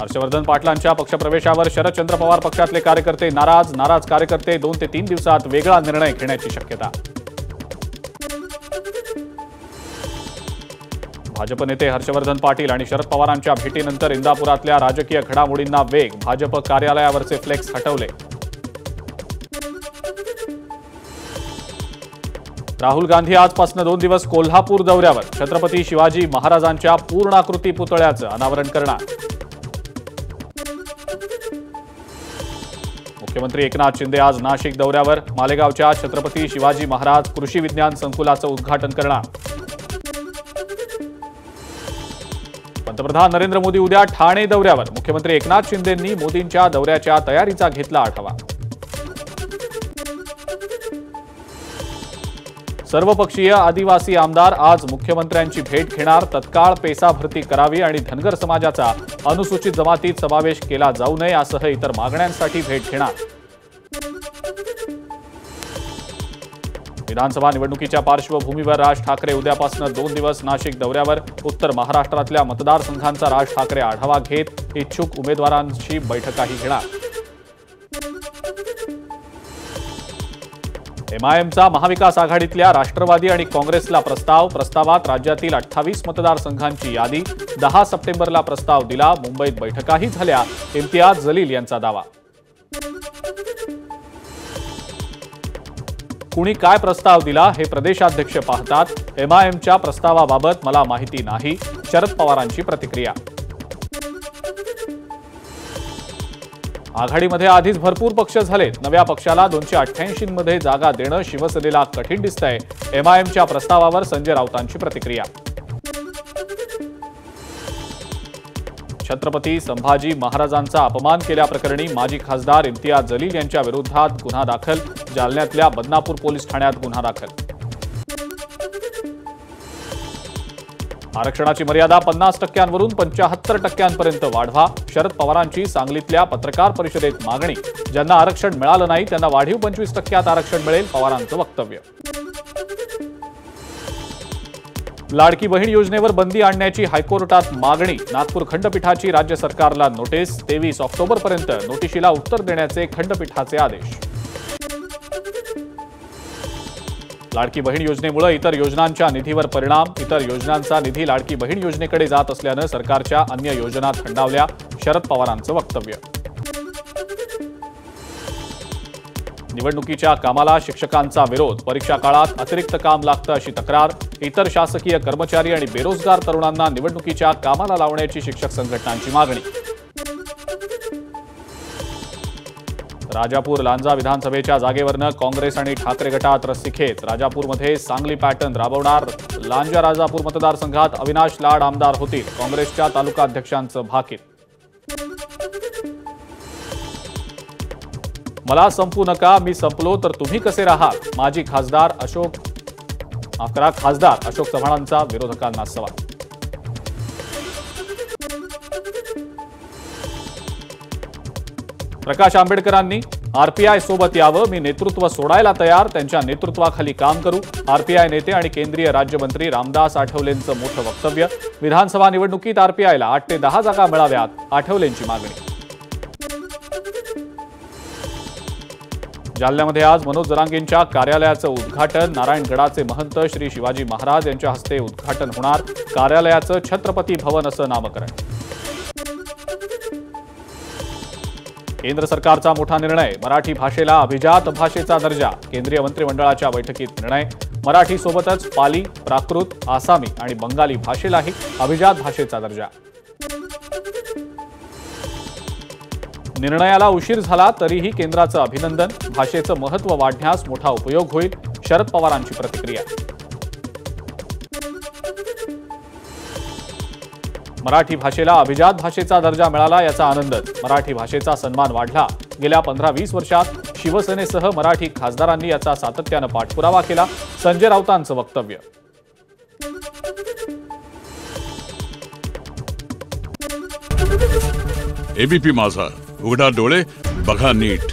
हर्षवर्धन पाटलांच्या पक्षप्रवेशावर शरदचंद्र पवार पक्षातले कार्यकर्ते नाराज कार्यकर्ते 2 ते 3 दिवसात वेगळा निर्णय घेण्याची शक्यता। भाजप नेते हर्षवर्धन पाटील आणि शरद पवारांच्या भेटीनंतर इंदापुरातल्या राजकीय घडामोडींना वेग। भाजप कार्यालयावरचे फ्लेक्स हटवले। राहुल गांधी आजपासून 2 दिवस कोल्हापूर दौऱ्यावर। छत्रपती शिवाजी महाराजांच्या पूर्णाकृती पुतळ्याचं अनावरण करणार। मुख्यमंत्री एकनाथ शिंदे आज नाशिक दौऱ्यावर। मालेगावच्या छत्रपती शिवाजी महाराज कृषी विज्ञान संकुलाचं उद्घाटन करणार। पंतप्रधान नरेंद्र मोदी उद्या ठाणे दौऱ्यावर। मुख्यमंत्री एकनाथ शिंदेंनी मोदींच्या दौऱ्याच्या तयारीचा घेतला आढावा। सर्वपक्षीय आदिवासी आमदार आज मुख्यमंत्र्यांची भेट घेणार। तत्काळ पेसा भरती करावी आणि धनगर समाजाचा अनुसूचित जमातीत समावेश केला जाऊ नये यासह इतर मागण्यांसाठी भेट घेणार। विधानसभा निवडणुकीच्या पार्श्वभूमीवर राज ठाकरे उद्यापासून 2 दिवस नाशिक दौऱ्यावर। उत्तर महाराष्ट्रातल्या मतदारसंघांचा राज ठाकरे आढावा घेत इच्छुक उमेदवारांशी बैठकाही घेणार। एमआयएमचा महाविकास आघाडीतल्या राष्ट्रवादी आणि काँग्रेसला प्रस्तावात राज्यातील 28 मतदारसंघांची यादी। 10 सप्टेंबरला प्रस्ताव दिला। मुंबईत बैठकाही झाल्या। इम्तियाज जलील यांचा दावा। कुणी काय प्रस्ताव दिला हे प्रदेशाध्यक्ष पाहतात। एमआयएमच्या प्रस्तावाबाबत मला माहिती नाही। शरद पवारांची प्रतिक्रिया। आघाडीमध्ये आधीच भरपूर पक्ष झालेत। नव्या पक्षाला 288 मध्ये जागा देणं शिवसेनेला कठीण दिसतंय। एमआयएमच्या प्रस्तावावर संजय राऊतांची प्रतिक्रिया। छत्रपती संभाजी महाराजांचा अपमान केल्याप्रकरणी माजी खासदार इम्तियाज जलील यांच्या विरोधात गुन्हा दाखल। जालन्यातल्या बदनापूर पोलीस ठाण्यात गुन्हा दाखल। आरक्षणाची मर्यादा 50% वरून 75% वाढवा। शरद पवारांची सांगलीतल्या पत्रकार परिषदेत मागणी। ज्यांना आरक्षण मिळालं नाही त्यांना वाढीव 25% आरक्षण मिळेल, पवारांचं वक्तव्य। लाडकी बहीण योजनेवर बंदी आणण्याची हायकोर्टात मागणी। नागपूर खंडपीठाची राज्य सरकारला नोटीस। 23 ऑक्टोबरपर्यंत नोटिशीला उत्तर देण्याचे खंडपीठाचे आदेश। लाडकी बहीण योजनेमुळे इतर योजनांच्या निधीवर परिणाम। इतर योजनांचा निधी लाडकी बहीण योजनेकडे जात असल्यानं सरकारच्या अन्य योजना थंडावल्या। शरद पवारांचं वक्तव्य। निवडणुकीच्या कामाला शिक्षकांचा विरोध। परीक्षा काळात अतिरिक्त काम लागतं अशी तक्रार। इतर शासकीय कर्मचारी आणि बेरोजगार तरुणांना निवडणुकीच्या कामाला लावण्याची शिक्षक संघटनांची मागणी। राजापूर लांजा विधानसभेच्या जागेवरनं काँग्रेस आणि ठाकरे गटात रस्सीखेच। राजापूरमध्ये सांगली पॅटर्न राबवणार। लांजा राजापूर मतदारसंघात अविनाश लाड आमदार होतील। काँग्रेसच्या तालुकाध्यक्षांचं भाकीत। मला संपू नका, मी संपलो तर तुम्ही कसे राहाल। माजी खासदार अशोक चव्हाणांचा विरोधकांना सवाल। प्रकाश आंबेडकरांनी आरपीआय सोबत यावं। मी नेतृत्व सोडायला तयार, त्यांच्या नेतृत्वाखाली काम करू। आरपीआय नेते आणि केंद्रीय राज्यमंत्री रामदास आठवलेंचं मोठं वक्तव्य। विधानसभा निवडणुकीत आरपीआयला 8 ते 10 जागा मिळाव्यात, आठवलेंची मागणी। जालन्यामध्ये आज मनोज जरांगेंच्या कार्यालयाचं उद्घाटन। नारायणगडाचे महंत श्री शिवाजी महाराज यांच्या हस्ते उद्घाटन होणार। कार्यालयाचं छत्रपती भवन असं नामकरण। केंद्र सरकारचा मोठा निर्णय। मराठी भाषेला अभिजात भाषेचा दर्जा। केंद्रीय मंत्रिमंडळाच्या बैठकीत निर्णय। मराठीसोबतच पाली, प्राकृत, आसामी आणि बंगाली भाषेलाही अभिजात भाषेचा दर्जा। निर्णयाला उशीर झाला तरीही केंद्राचं अभिनंदन। भाषेचं महत्त्व वाढण्यास मोठा उपयोग होईल। शरद पवारांची प्रतिक्रिया। मराठी भाषेला अभिजात भाषेचा दर्जा मिळाला याचा आनंदच। मराठी भाषेचा सन्मान वाढला। गेल्या 15-20 वर्षात शिवसेनेसह मराठी खासदारांनी याचा सातत्यानं पाठपुरावा केला। संजय राऊतांचं वक्तव्य। एबीपी माझा, उघडा डोळे बघा नीट।